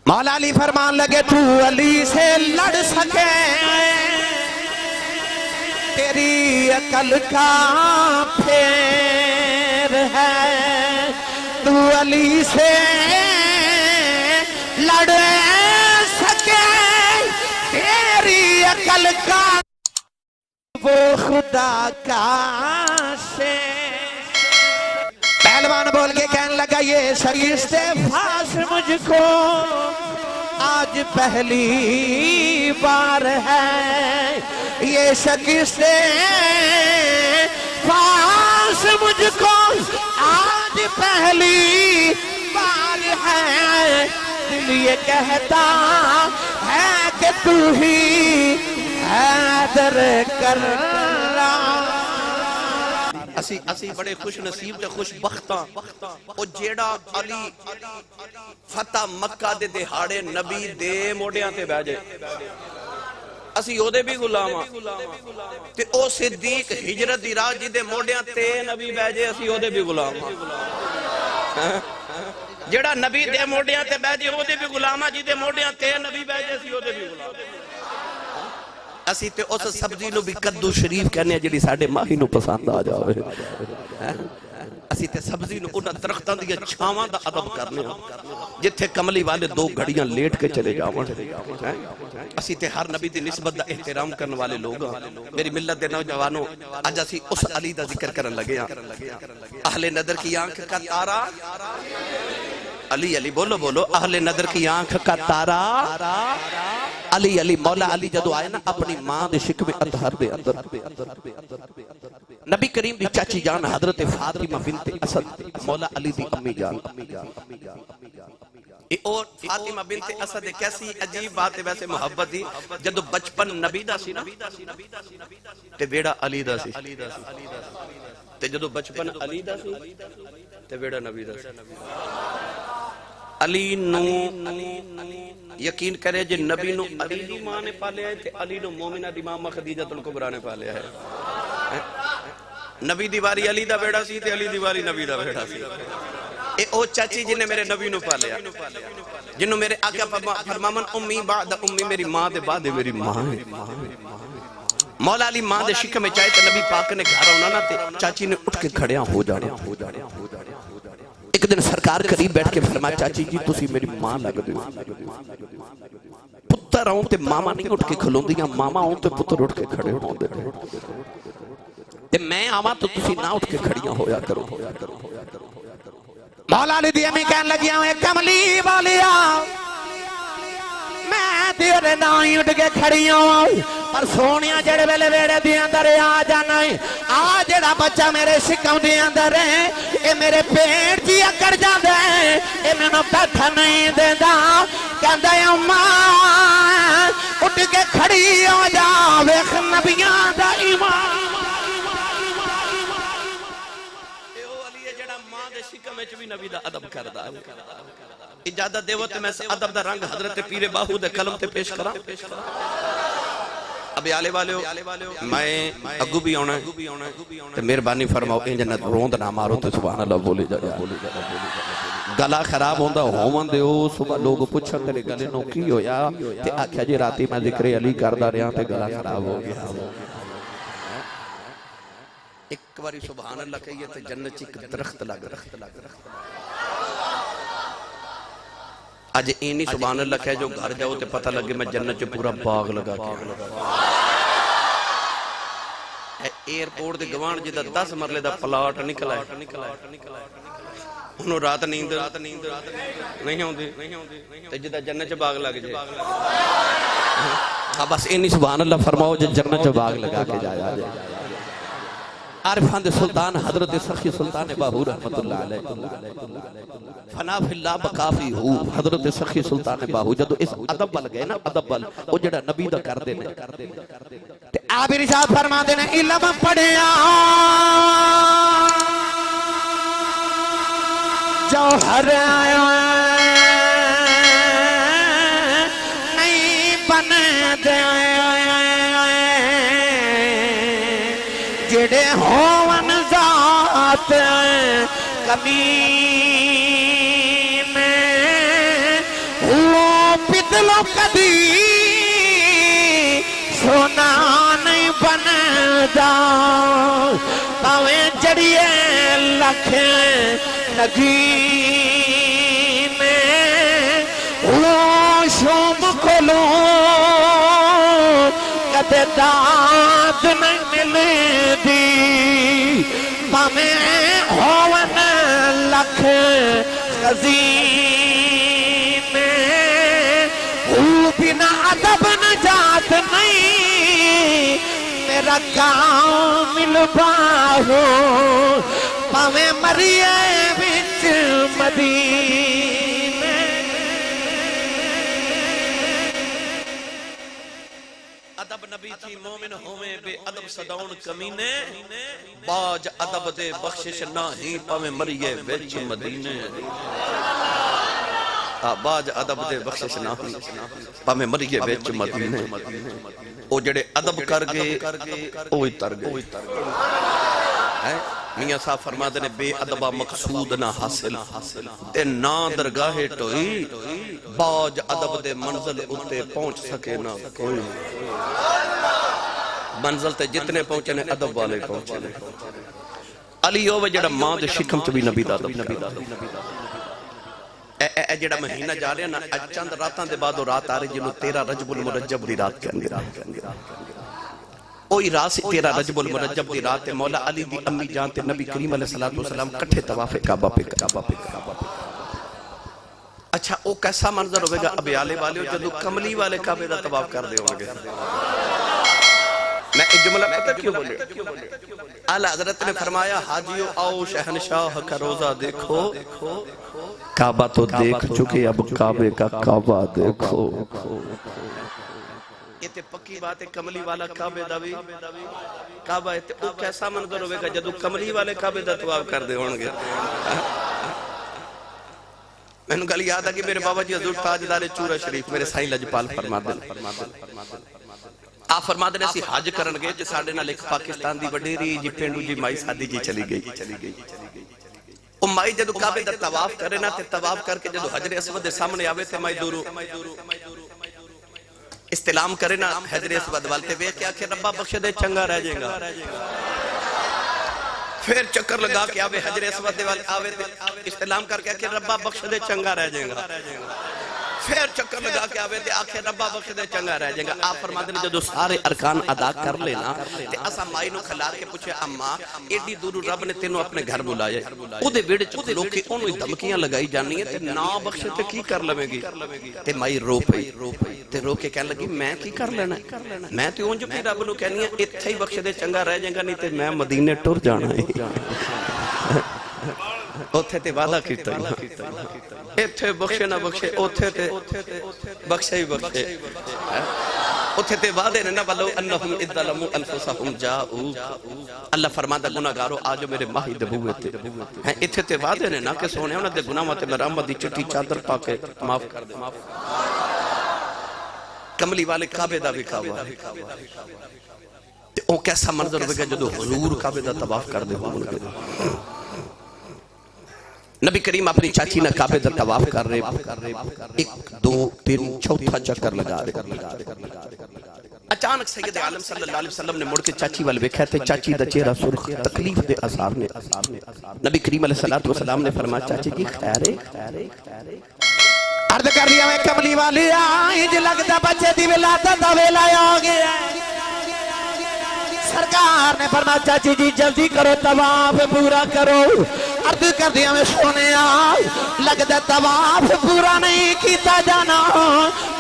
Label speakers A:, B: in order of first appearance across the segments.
A: مولا علی فرمان لگے تو علی سے لڑ سکے تیری عقل کا پھیر ہے، تو علی سے لڑ سکے تیری عقل کا، وہ خدا کا شیر۔ پہلوان بول کے کہنے لگا یہ شریست فاس مجھ کو آج پہلی بار ہے، یہ شکست فاس مجھ کو آج پہلی بار ہے، دل یہ کہتا ہے کہ تو ہی حیدر کرار۔
B: اسی بڑے خوش نصیب تے خوش بختاں او جیڑا علی فتح مکہ دے دہاڑے نبی دے موڑیاں تے بہ جائے، اسی او دے بھی غلام ہاں تے او صدیق ہجرت دی راہ جی دے موڑیاں تے نبی بہ جائے، اسی او دے بھی غلام ہاں۔ جیڑا نبی دے موڑیاں تے بہ جائے او دے بھی غلام ہاں، جی دے موڑیاں تے نبی بہ جائے، اسی او دے بھی غلام ہاں۔ اسی تے اس سبزی نو بھی کدو شریف کہنے ہیں جڑی ساڑھے ماہی نو پسند آ جاوے، اسی تے سبزی نو انہاں درختاں دیا چھاواں دا ادب کرنے ہیں جتھے کملی والے دو گھڑیاں لیٹ کے چلے جاؤں۔ اسی تے ہر نبی دی نسبت دا احترام کرنے والے لوگ ہیں۔ میری ملت دے نوجوانوں آج اسی اس علی دا ذکر کرن لگے ہیں، اہل نظر کی آنکھ کا تارا، علی علی بولو بولو، اہل نظر کی آنکھ کا تارا علی علی، مولا علی جدو آئے نا اپنی ماں دے شکم اطہر دے اندر، نبی کریم دی چاچی جان حضرت فاطمہ بنت اسد مولا علی دی امی جان، اور فاطمہ بنت اسد کیسی عجیب بات ہے، ویسے محبت دی جدو بچپن نبی دا سی نا تے بیڑا علی دا سی، تے جدو بچپن علی دا سی تے بیڑا نبی دا سی۔ علی نو یقین کرے جے نبی نو علی دی ماں نے پالیا ہے تے علی نو مومنہ دی ماں خدیجہ الکبریٰ نے پالیا ہے۔ نبی دیواری علی دا بیڑا سی تے علی دیواری نبی دا بیڑا سی۔ اے او چاچی جن نے میرے نبی نو پالیا، جنہوں میرے آقا فرمامن امی بعد امی، میری ماں دے بعد میری ماں ہے۔ مولا علی ماں دے شکم میں چاہے تے نبی پاک نے گھر ہونا نا تے چاچی نے اٹھ کے کھڑیاں ہو جانا۔ ایک دن سرکار قریب بیٹھ کے فرمایا چاچی جی تسی میری ماں لگ دے، پتر آؤں تے ماما نہیں اٹھ کے کھلوں دیاں، ماما آؤں تے پتر اٹھ کے کھڑے ہوں دے، تے میں آواں تو تسی نہ اٹھ کے کھڑیاں ہویا کرو۔
A: مولا علی دی امی کہنے لگیا ہوں کملی والیا میں تیرے نائی اٹھ کے کھڑیاں ہوں، پر سونیاں جڑے ویلے ویڑے دی اندر آ جانا ہے، آ جڑا بچہ میرے شکم دی اندر ہے اے میرے پیٹ جی اکڑ جاندے ہیں، اے میں نو بیٹھا نہیں دیندہ، کہندہ ہے اماں اٹھ کے کھڑی ہو جا ویخ نبیاں دا ایمان۔
B: شکم میں بھی نبی دا ادب کردہ اجازت دے وقت میں ادب دا رنگ حضرت پیر باہو دے قلم تے پیش کرا۔ ابھی آلے والے میں اگو بھی ہونا ہے تو مہربانی فرماؤ ان جنت روند نہ مارو تو سبحان اللہ بولے جا گلا خراب ہوندہ ہومن دے ہو صبح لوگ پوچھن تیرے گلے نو کی ہویا تے آکھیا جی راتی میں ذکر علی کردہ رہا تے گلا خراب ہو گیا۔ ایک باری سبحان اللہ کہیے تو جنت چی ایک درخت لگ رہا۔ آج اینی سبحان اللہ کہے جو گھر جاؤ تے پتہ لگے میں جنت چی پورا باغ لگا کیا۔ ایئرپورٹ دے گوان جی دا 10 مرلے دا پلاٹ نکلا ہے، انہوں رات نیند نہیں ہوندی تے جی دا جنت چی باغ لگ جائے۔ بس اینی سبحان اللہ فرماؤ جو جنت چی باغ لگا کے جایا جائے۔ عارفان دے سلطان حضرت سخی سلطان باہو رحمت اللہ علیہ فنا فی اللہ بقافی ہو، حضرت سخی سلطان باہو جدو اس ادب بل گئے نا ادب بل وہ جڑا نبی دا کر دینے
A: آپ ارشاد فرما دینے علم پڑھیا جوہر نہیں بن دے جڑے ہون ذات کمی میں ہوا دلوں کدی سونا نہیں بندا پاویں جڑیے لکھ نگین وہ شوم کھولو کدے داد نہیں ملدی پاویں ہون لکھ خزین وہ بنا ادب نجات نہیں میرا کامل باہو پاویں مریے وچ مدینے
B: ادب نبی تھی مومن ہوئے بے ادب صداؤن کمینے باج ادب دے بخشش نہ ہی پاویں مریے وچ مدینے باج ادب دے بخشش نہ ہی پاویں مریے وچ مدینے او جڑے ادب کر گئے اوہی تر گئے میاں صاحب فرماتے نے بے ادبہ مقصود نہ حاصل تے نا درگاہ ٹوئی باج ادب دے منزل اتے پہنچ سکے نہ کوئی منزل تے جتنے پہنچے نے ادب والے پہنچے نے علی ہوئے جڑا ماں دے شکم چ بھی نبی دا ادب اے جڑا مہینہ جا رہے ہیں نا چند راتاں دے بعد رات آ رہی جنہوں 13 رجب المرجب دی رات کہندے اوہی رات 13 رجب المرجب دی رات مولا علی دی امی جان تے نبی کریم علیہ السلام کٹھے طواف کعبہ پہ اچھا او کیسا منظر ہوئے گا ابیالے والے ہو جدو کملی والے کعبے دا طواف کر دے ہوں گے میں ایک جملہ پتہ کیوں بولے اعلیٰ حضرت نے فرمایا حاجیو آؤ شہنشاہ کا روزہ دیکھو کعبہ تو دیکھ چکے اب کعبے کا کعبہ دیکھو یہ تے پکی بات ہے کملی والا کعبے دا بھی کعبہ ہے تے او کیسا منظر ہوئے گا جدو کملی والے کعبے دا طواف کر دے ہوں گے میں نے کہا یاد ہے کہ میرے بابا جی حضور تاجدار چورہ شریف میرے سائیں لجپال فرما دل آپ فرما دنے سی حج کرن گئے جس آڑے نہ لکھ پاکستان دی وڈیری جی پینڈو جی مائی سادی جی چلی گئی مائی جدو کعبے دا طواف کرے نا تے طواف کر کے جدو حجر اسود سامنے آوے تے مائی دورو استلام کرے نا حجر اسود والتے وے کیا کہ ربا بخش دے چنگا رہ جائے گا پھر چکر لگا کے آوے حجر اسود دے والے آوے تے استلام کر کے کہ ربا بخش دے چنگا رہ جائے گا پھر چکر لگا کے آوے تے آخر ربا بخش دے چنگا رہ جائے گا آپ فرما دیں جدو سارے ارکان ادا کر لینا تے اسا مائی نو کھلار کے پوچھے اماں ایڈی دورو رب نے تینوں اپنے گھر بلائے او دے ویڑے چکر لوگ کے انہوں ہی دھمکیاں لگائی جانی ہیں تے نا بخشے تے کی کر لوے گی تے مائی رو پئی تے رو کے کہنے لگی میں کی کر لینا میں تے اونج پی رب نو کہنی ہے اتھے ہی بخش دے چنگا رہ جائے گا نہیں تے میں مدینے ٹر جانا ہے اوتھے تے وعدہ کیتا ہی ایتھے بخشے نہ بخشے اوتھے تے بخشے ہی بخشے اوتھے تے وعدے نے نہ ولو انہم اذ ظلموا انفسہم جاؤ اللہ فرماتا گناہگارو آجو میرے ماہی دبوے تے ایتھے تے وعدے نے نہ کہ سونے انہاں دے گناہاں تے میں رحمت دی چٹی چادر پا کے معاف کر دے کملی والے کعبے دا بھی کعبہ تے او کیسا منظر ہوئے گا جدو حضور کعبے دا طواف کر دے ہوں گے نبی کریم اپنی چاچی نہ کعبے دا طواف کر رہے 1 2 3 چوتھا چکر لگا رہے اچانک سید عالم صلی اللہ علیہ وسلم نے مڑ کے چاچی والے ویکھا تے چاچی دا چہرہ سرخ تکلیف دے اثار نے نبی کریم علیہ السلام نے فرمایا چاچی جی خیر ہے
A: عرض کر دیا میں کملی والی آئی جو لگتا بچے دی ولادت دا ویلا آ گیا سرکار نے فرمایا چاچی جی جلدی کرو طواف پورا کرو عرض کر دیا میں سونے آئی لگتا طواف پورا نہیں کیتا جانا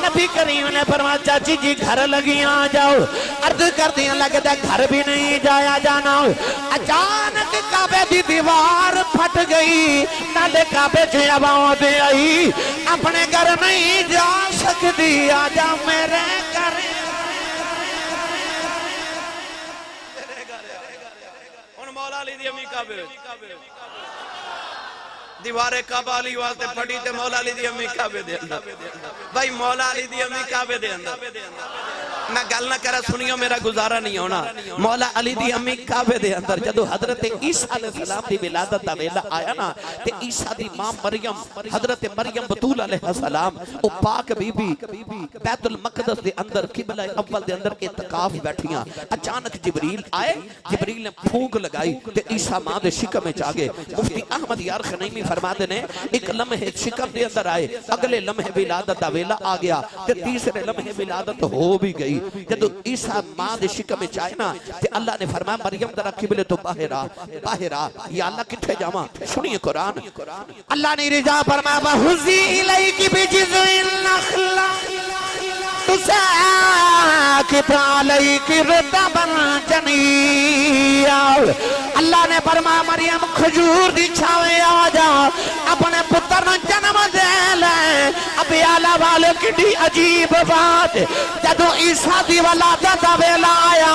A: نبی کریم نے فرمایا چاچی جی گھر لگی آ جاؤ عرض کر دیا لگتا گھر بھی نہیں جایا جانا اچانک کعبے دی دیوار پھٹ گئی نالے کعبے سے آواز آئی اپنے گھر نہیں جا سکتی آجا میرے گھر
B: مولا علی دی امی کعبے دیوارے کعبہ علی واسطے پھڑی تے مولا علی دی امی کعبے دے اندر بھائی مولا علی دی امی کعبے دے اندر میں گل نہ کرا سنیو میرا گزارا نہیں ہونا مولا علی دی امی کعبے دے اندر جدو حضرت عیسیٰ علیہ السلام دی ولادت دا ویلا آیا نا تے عیسیٰ دی ماں مریم حضرت مریم بطول علیہ السلام او پاک بی بی بیت المقدس دے اندر قبلہ اول دے اندر اعتکاف بیٹھیاں اچانک جبریل آئے جبریل نے پھونک لگائی تے عیسیٰ ماں دے شکم میں چاگے مفتی احمد یار خنیمی فرما دے نے ایک لمحے شکم دے اندر آئے اگلے لمحے ولادت دا ویلا آ گیا تے تیسرے لمحے ولادت ہو بھی گئی جدو عیسیٰ ماں دے شکم میں چاہے نا تے اللہ نے فرمایا مریم درہ قبلے تو باہر آ یا اللہ کتھے جاما سنیے قرآن اللہ نے رجا فرمایا وَحُزِّ إِلَيْكِ بِجِذْعِ النَّخْلَةِ تُسَاقِطْ عَلَيْكِ رُطَبًا جَنِيًّا اللہ نے فرمایا مریم کھجور دی چھاوے آ جا اپنے پتر نو جنم دے لے اب آلہ والے کڈی عجیب بات جدو عیسیٰ دی ولادت دا ویلا آیا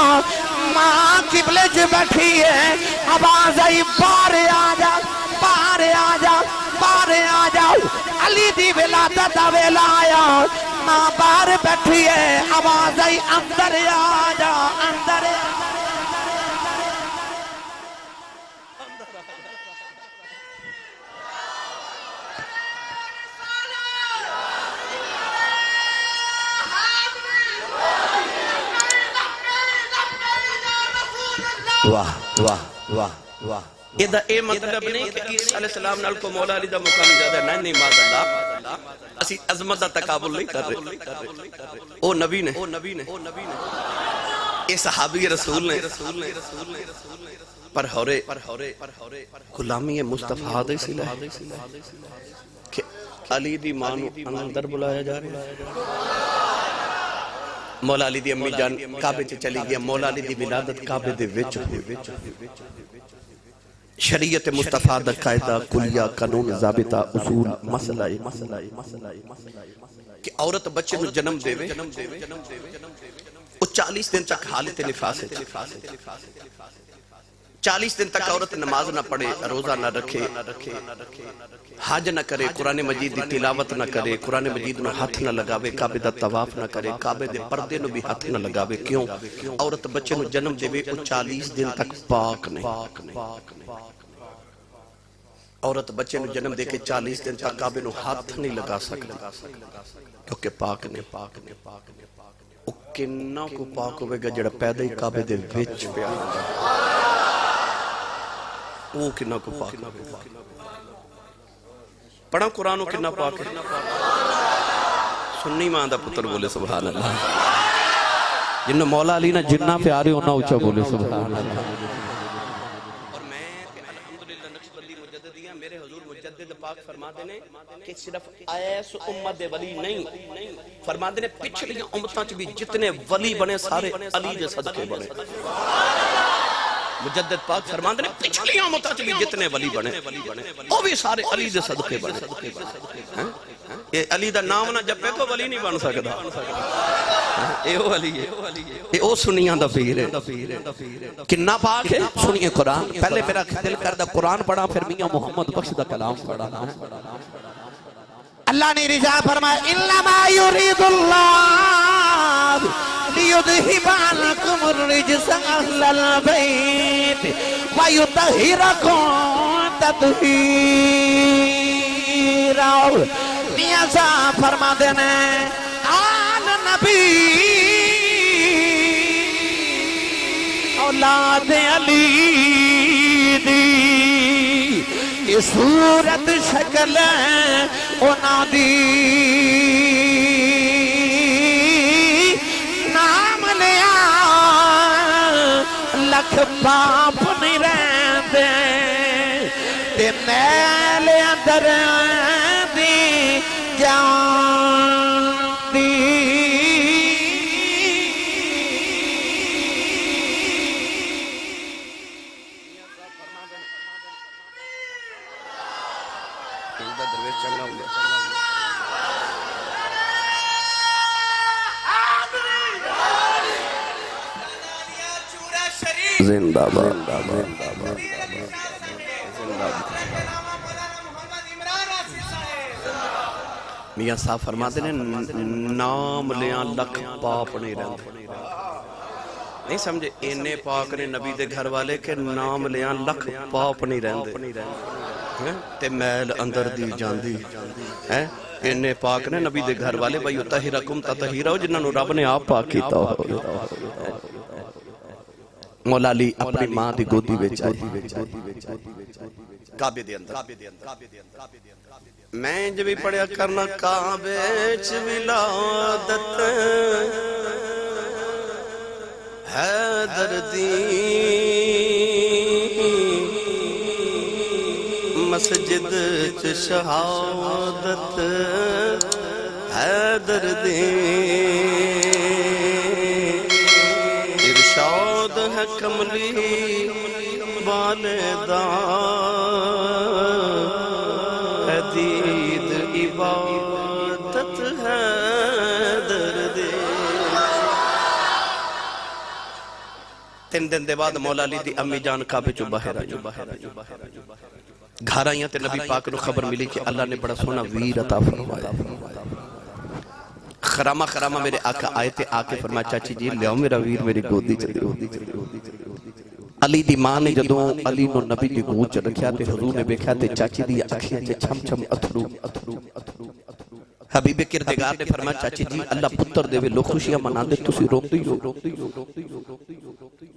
B: ماں قبلے جو بیٹھی ہے آواز آئی باہر آ جا باہر آ جا باہر آ جاؤ علی دی ولادت دا ویلا آیا ماں باہر بیٹھی ہے آواز آئی اندر آ جا اندر آ جا واہ واہ واہ واہ یہ دا اے مطلب نہیں کہ عیسیٰ علیہ السلام نال کو مولا علی دا مقام زیادہ نہیں ماذا اللہ اسی عظمت دا تقابل نہیں کر رہے او نبی نے اے صحابی رسول نے پر ہورے غلامی مصطفیٰ دے سلے کہ علی دی مانو اندر بلایا جا رہا ہے مولا علی دی امی جان کعبے چ چلی گیا مولا علی دی ولادت کعبے دے وچ ہوئی شریعت مصطفیٰ دا قاعدہ کلیہ قانون ضابطہ اصول مسئلہ کہ عورت بچے نو جنم دے وے او 40 دن تک حالت نفاس ہے 40 دن تک عورت نماز نہ پڑھے روزہ نہ رکھے حج نہ کرے قرآن مجید دی تلاوت نہ کرے قرآن مجید نو ہاتھ نہ لگاوے کعبے دا طواف نہ کرے کعبے دے پردے نو بھی ہاتھ نہ لگاوے کیوں عورت بچے نو جنم دے وے او 40 دن تک پاک نہیں عورت بچے نو جنم دے کے 40 دن تک کعبے نو ہاتھ نہیں لگا سکتا کیونکہ پاک نے او کنہ کو پاک ہوئے گا جڑا پیدا ہی کعبے دے وچ پیا وہ کنہ کو پاک پڑھا قرآن کنہ پاک ہے سنی ماں دا پتر بولے سبحان اللہ جنہ مولا علی نہ جنہ پیارے ہونا اچھا بولے سبحان اللہ اور میں الحمدللہ نقشبندی مجددیاں میرے حضور مجدد پاک فرما دینے کہ صرف ایس امت ولی نہیں فرما دینے پچھلی امتاں بھی جتنے ولی بنے سارے علی دے صدقے بنے مجدد پاک فرمان دے پچھلیاں امتاں بھی جتنے ولی بنے وہ بھی سارے علی دے صدقے بنے یہ علی دا نام نہ جپے کو ولی نہیں بن سکتا اے وہ علی ہے اے وہ سنیاں دا پیر ہے کنہ پاک ہے سنیے قرآن پہلے میرا دل کردہ قرآن پڑھا پھر میاں محمد بخش دا کلام پڑھا اللہ نے رجا فرمایا انما یرید اللہ لیذہب عنکم الرجس اہل البیت ویطہرکم تطہیرا میاں صاحب فرما دینے آل نبی اولاد علی دی یہ صورت شکل اونا دی نام لیا لکھ باپ نہیں رہتے تے میل اندر دی جان دی زندہ باد میاں صاحب فرماتے ہیں نام لیاں لکھ پاپ نہیں رہتے نہیں سمجھے اینے پاک نے نبی دے گھر والے کے نام لیاں لکھ پاپ نہیں رہتے تے میل اندر دی جاندی اینے پاک نے نبی دے گھر والے بھائی اتہیرکم تطہیرہ جنہاں نو رب نے آپ پاک کیتا ہو مولا علی اپنی ماں دی گودی وچ آئی کعبے دے اندر میں جو بھی پڑھیا کرنا کعبے چ ولادت حیدر دی مسجد چ شہادت حیدر دی ارشاد ہے کملی والدہ حدید عبادت حیدر دی 3 دن دے بعد مولا علی دی امی جان کعبے چوں باہر آئی گھر آئیاں تے نبی پاک نو خبر ملی کہ اللہ نے بڑا سونا ویر عطا فرمایا خرامہ خرامہ میرے آقا آئے تے آکے فرمایا چاچی جی لیاؤ میرا ویر میری گودی چلی علی دی ماں نے جدوں علی نو نبی دی گود چ رکھیا تے حضور نے بیکھیا تے چاچی دی اکھیاں تے چھم چھم اتھرو حبیب کردگار نے فرمایا چاچی جی اللہ پتر دے وے لو خوشیاں مناندے تسی روندی ہو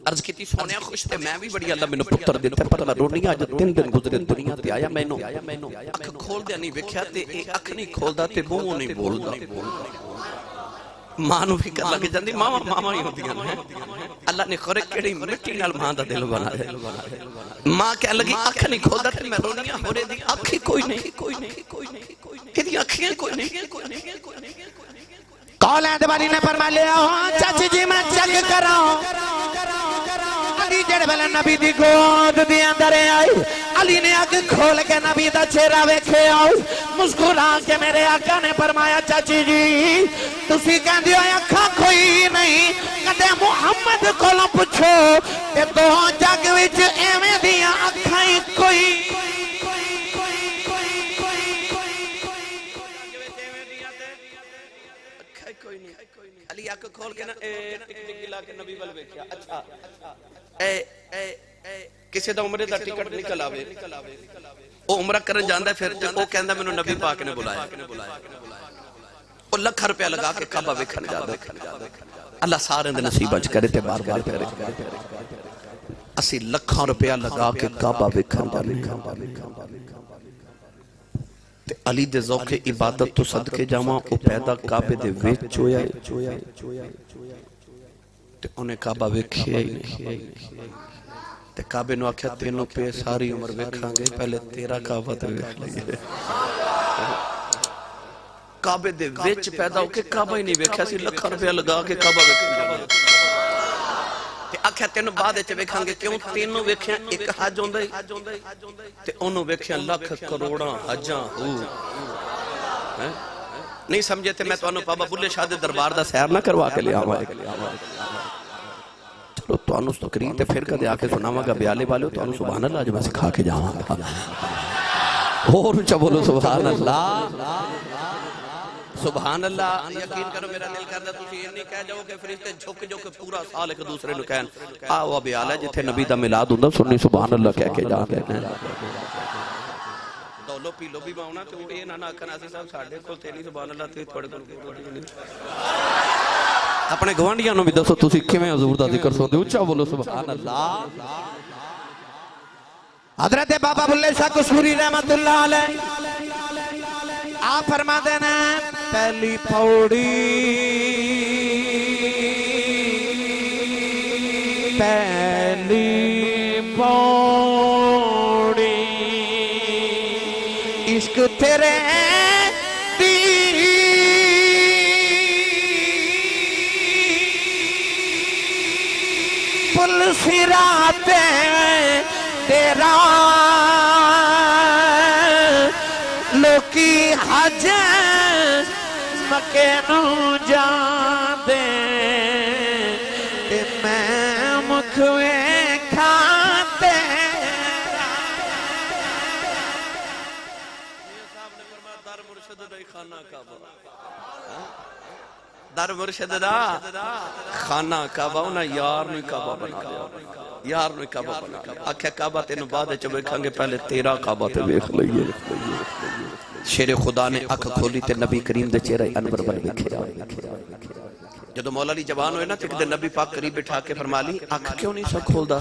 B: عرض کیتی سونیا خوش تے میں بھی بڑی اللہ مینوں پتر دیتا پر میں رونی اج 3 دن گزرے دنیا تے آیا مینوں اکھ کھول دے نہیں ویکھیا تے اے اکھ نہیں کھولدا تے منہ نہیں بولدا ماں نو فکر لگ جاندی ماما ہی ہوندیاں نے اللہ نے خورے کیڑی مٹی نال ماں دا دل بنایا ماں کہہ لگی اکھ نہیں کھولدا تے میں رونیاں ہورے دی اکھ ہی کوئی نہیں ایدی اکھیاں کوئی نہیں
A: قول اعتباری نے فرما لیا چاچی جی میں چیک کراؤں علی جڑے بلے نبی دی گود دی اندر آئی علی نے اگ کھول کے نبی دا چہرہ ویکھے آؤ مسکرا کے میرے آقا نے فرمایا چاچی جی تسی کہندے ہو اکھاں کوئی نہیں کدے محمد کولوں پوچھو کہ دو جگ وچ ایویں دیاں اکھاں ہی کوئی
B: علی آنکھ کھول کے نا ٹک ٹک گلا کے نبی وال ویکھیا اچھا کسے دا عمرے دا ٹکٹ نکل آوے او عمرہ کرن جاندا ہے پھر تے او کہندا مینوں نبی پاک نے بلایا او لکھ روپیہ لگا کے کعبہ ویکھن جاندا اللہ سارے دے نصیب اچ کرے تے بار بار کرے اسی لکھاں روپیہ لگا کے کعبہ ویکھن جاندا علی دے ذوق عبادت تو صدقے جاواں او پیدا کعبے دے وچ ہویا تے انہیں کعبہ ویکھیا ہی نہیں تے کعبے نو آکھیا تینوں پہ ساری عمر ویکھاں گے پہلے تیرا کعبہ تے ویکھ لئیے کعبے دے وچ پیدا ہو کے کعبہ ہی نہیں ویکھیا سی لکھاں روپیہ لگا کے کعبہ ویکھن تے آکھیا تینوں بعد وچ ویکھاں گے کیوں تینوں ویکھیا ایک حج ہوندا ہے تے انہوں ویکھیا لاکھ کروڑاں حجاں ہو نہیں سمجھے تے میں تانوں بابا بلے شاہ دے دربار دا سیر نہ کروا کے لے آواں چلو تانوں تقریر تے پھر کدے آ کے سناواں گا بیالے والے تانوں سبحان اللہ جو میں سکھا کے جاواں اور اونچا بولو سبحان اللہ سبحان اللہ یقین کرو میرا دل کردا تسی یہ نہیں کہہ جاؤ کہ فرشتے جھک جو کہ پورا سال ایک دوسرے نو کہن آو بیال ہے جتھے نبی دا میلاد ہوندا سننی سبحان اللہ کہہ کے جا کے دولو پی لو بھی باؤنا تو اے نہ آکھن اسی صاحب ساڈے کول تے نہیں سبحان اللہ تے تھوڑے کول اپنے گوانڈیاں نو بھی دسو تسی کیویں حضور دا ذکر سوندے اونچا بولو سبحان اللہ
A: حضرت بابا بلے شاہ کشمیری رحمت اللہ علیہ آپ فرما دینا پہلی پوڑی عشق تیرے دی پل صراط تیرا لوکی حج مکے نو جان دے تے میں مکھوے کھاتے
B: در مرشد دا خانہ کعبہ انہاں یار نے کعبہ بنا لیا یار نے کعبہ بنا لیا آکھیا کعبہ تینوں بعد چ ویکھاں گے پہلے تیرا کعبہ تے ویکھ لئیے شیر خدا نے اکھ کھولی تے نبی کریم دے چہرہ انور ول ویکھیا جدو مولا علی جوان ہوئے نا تے کدے نبی پاک قریب بٹھا کے فرما لی اکھ کیوں نہیں سا کھولدا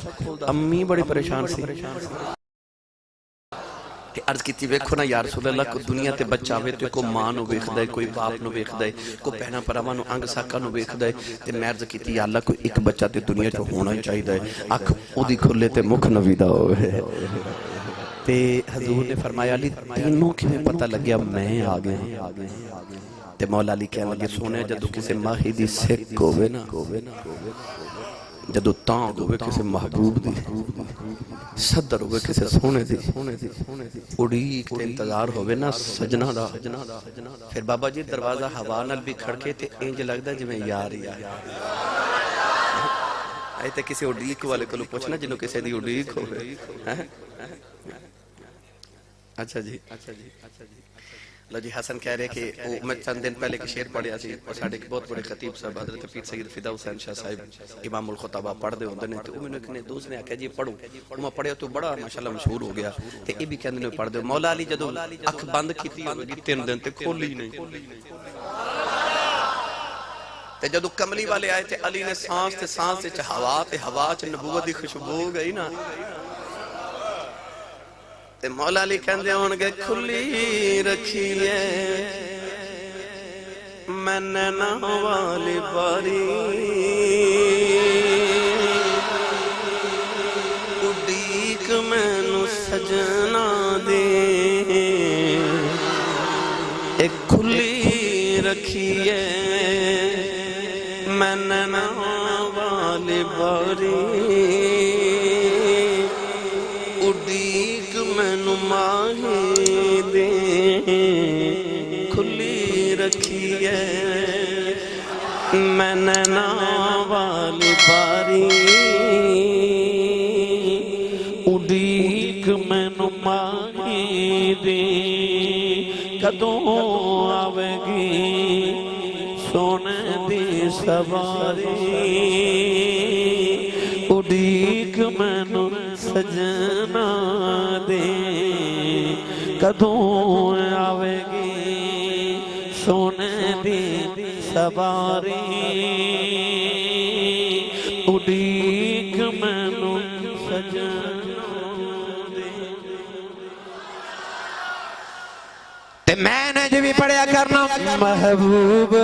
B: امی بڑی پریشان سی کہ عرض کیتی ویکھو نا یا رسول اللہ کو دنیا تے بچہ آوے تو کوئی ماں نو ویکھدا ہے کوئی باپ نو ویکھدا ہے کوئی بہنا پراواں نو انگ ساکاں نو ویکھدا ہے تے میں عرض کیتی یا اللہ کوئی ایک بچہ تے دنیا چ ہونا ہی چاہیدا ہے اکھ اودی کھلے تے مکھ نبی دا ہوئے تے حضور نے فرمایا علی تینوں کیویں پتہ لگیا میں آ گیا تے مولا علی کہنے لگے سونے جدو کسی ماہی دی سکھ ہوئے نا جدو تانگ ہوئے کسی محبوب دی صدر ہوئے کسی سونے دی اڑیک تے انتظار ہوئے نا سجنہ دا پھر بابا جی دروازہ ہوا نال بھی کھڑکے تے انج لگدا جی میں یاری آئے تے کسی اڑیک والے کو پوچھنا جنہوں کسی دی اڑیک ہوئے اچھا جی اللہ جی حسن کہہ رہے کہ میں چند دن پہلے کے شعر پڑھیا سی اور ساڑھے ایک بہت بڑے خطیب صاحب حضرت پیر سید فدا حسین شاہ صاحب امام الخطبہ پڑھ دے ہوندے نے تو میں نے دوست نے آکھا جی پڑھوں میں پڑھیا تو بڑا ماشاءاللہ مشہور ہو گیا تے یہ بھی کہندے نے پڑھ دے مولا علی جدو اکھ بند کیتی ہوگی 3 دن تے کھولی نہیں تے جدو کملی والے آئے تے علی نے سانس تے ہوا تے نبوت دی خوشبو گئی نا تے مولا علی کہندے ہونگے کھلی رکھیے میں نہ والی باری اڈیک میں نو سجنا دے ایک کھلی رکھیے میں نہ والی باری مینو ماہی دے کھلی رکھی ہے میں نینا والی باری اڈیک مینو ماہی دے کدوں آوے گی سونے دی سواری اڈیک مینو سجنا دے کدوں آوے گی سونے دی سواری اڈیک مینو سجنا دے
A: تے میں نے جو بھی پڑھیا کرنا محبوب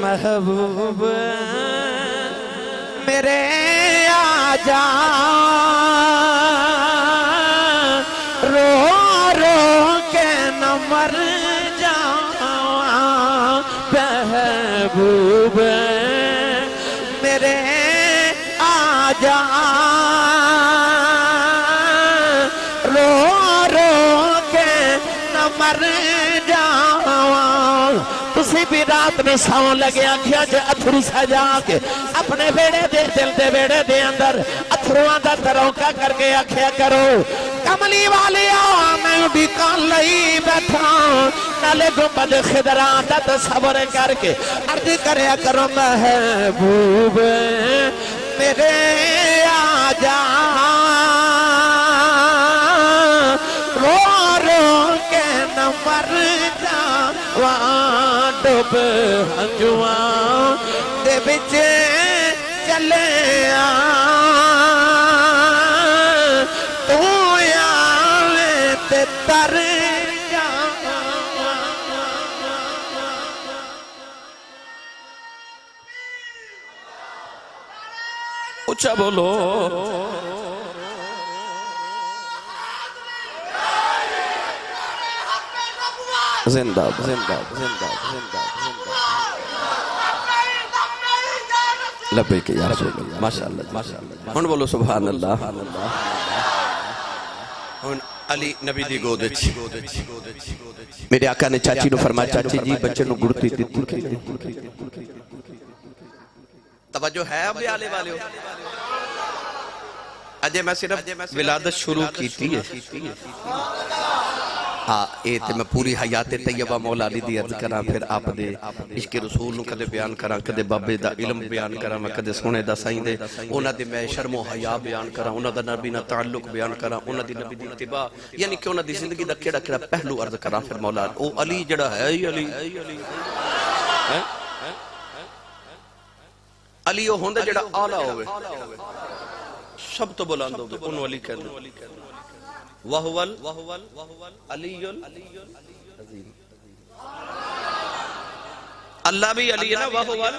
A: محبوب میرے آجا رو رو کے نہ مر جاؤں محبوب میرے آجا رو رو کے نہ مر جاؤں تسی بھی رات میں ساؤں لگے آکھیا جے اتھرو سجا کے اپنے بیڑے دے دل دے بیڑے دے اندر اتھروان دا تروکا کر کے آکھیا کرو کملی والی میں بھی کان لئی بیٹھا نالے گمبد خدران دا تصور کر کے عرض کریا کرو محبوب میرے آجا رو رو کے نہ مر جاواں ڈوب ہنجواں دے بچ چلے تو آوے تے تر
B: اچھا بولو
A: زندہ زندہ زندہ زندہ لبیک یا رسول اللہ ماشاءاللہ
B: ہن بولو سبحان اللہ ہن علی نبی دی گود وچ
A: میرے آقا نے چاچی نو فرمایا چاچی جی بچے نو گڑتی دتی
B: توجہ ہے اب آلے والے ہو اجے میں صرف ولادت شروع کیتی ہے اے تے میں پوری حیات طیبہ مولا علی دی عرض کراں پھر آپ دے عشق رسول نو کدے بیان کراں کدے بابے دا علم بیان کراں میں کدے سونے دا سائیں دے انہاں دے میں شرم و حیا بیان کراں انہاں دا نبی نال تعلق بیان کراں انہاں دی نبی دی اتباع یعنی کہ انہاں دی زندگی دا کیڑا کیڑا پہلو عرض کراں پھر مولا او علی جڑا ہے علی علی او ہوندا جڑا اعلی ہوے سب تو بلند ہوے اونوں علی کہندے وہول علی العظیم اللہ بھی علی ہے نا وہول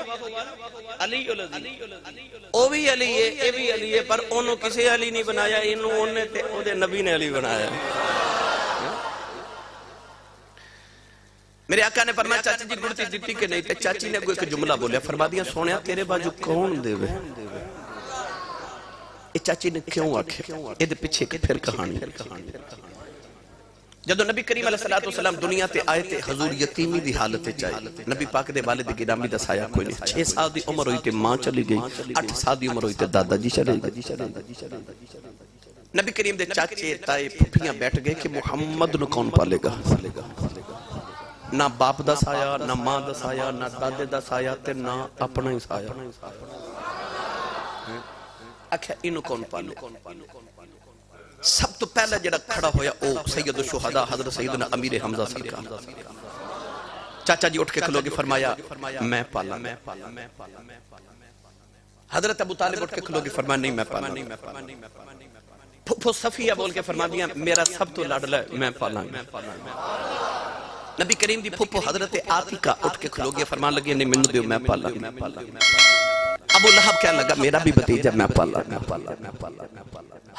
B: علی العظیم او بھی علی ہے اے بھی علی ہے پر انہوں کسے علی نہیں بنایا انہوں نے تے او دے نبی نے علی بنایا میرے آقا نے فرمایا چاچی جی گڑتی دیتی کہ نہیں تے چاچی نے کوئی جملہ بولیا فرما دیا سونیا تیرے باجو کون دے وے یہ چاچی نے کیوں آکھے یہ دے پیچھے کہ پھر کہانی جدو نبی کریم علیہ السلام دنیا تے آئے تے حضور یتیمی دی حالت چاہے نبی پاک دے والد گرامی دا سایہ کوئی نہیں 6 سال دی عمر ہوئی تے ماں چلی گئی 8 سال دی عمر ہوئی تے دادا جی چلے گئے نبی کریم دے چاچے تائے پھپیاں بیٹھ گئے کہ محمد نو کون پالے گا نہ باپ دا سایہ نہ ماں دا سایہ نہ دادے دا سایہ تے نہ اپنا ہی سایہ آکھا انہوں کون پالے سب تو پہلا جڑا کھڑا ہویا او سید الشہداء حضرت سیدنا امیر حمزہ سرکار چاچا جی اٹھ کے کھلو گے فرمایا میں پالا حضرت ابو طالب اٹھ کے کھلو گے فرمایا نہیں میں پالا پھو صفیہ بول کے فرما دیا میرا سب تو لاڈلا ہے میں پالا نبی کریم دی پھو حضرت عاتقہ اٹھ کے کھلو گے فرمان لگے نہیں منو دیو میں پالا ابو لہب کہنے لگا میرا بھی بتیجہ میں پالا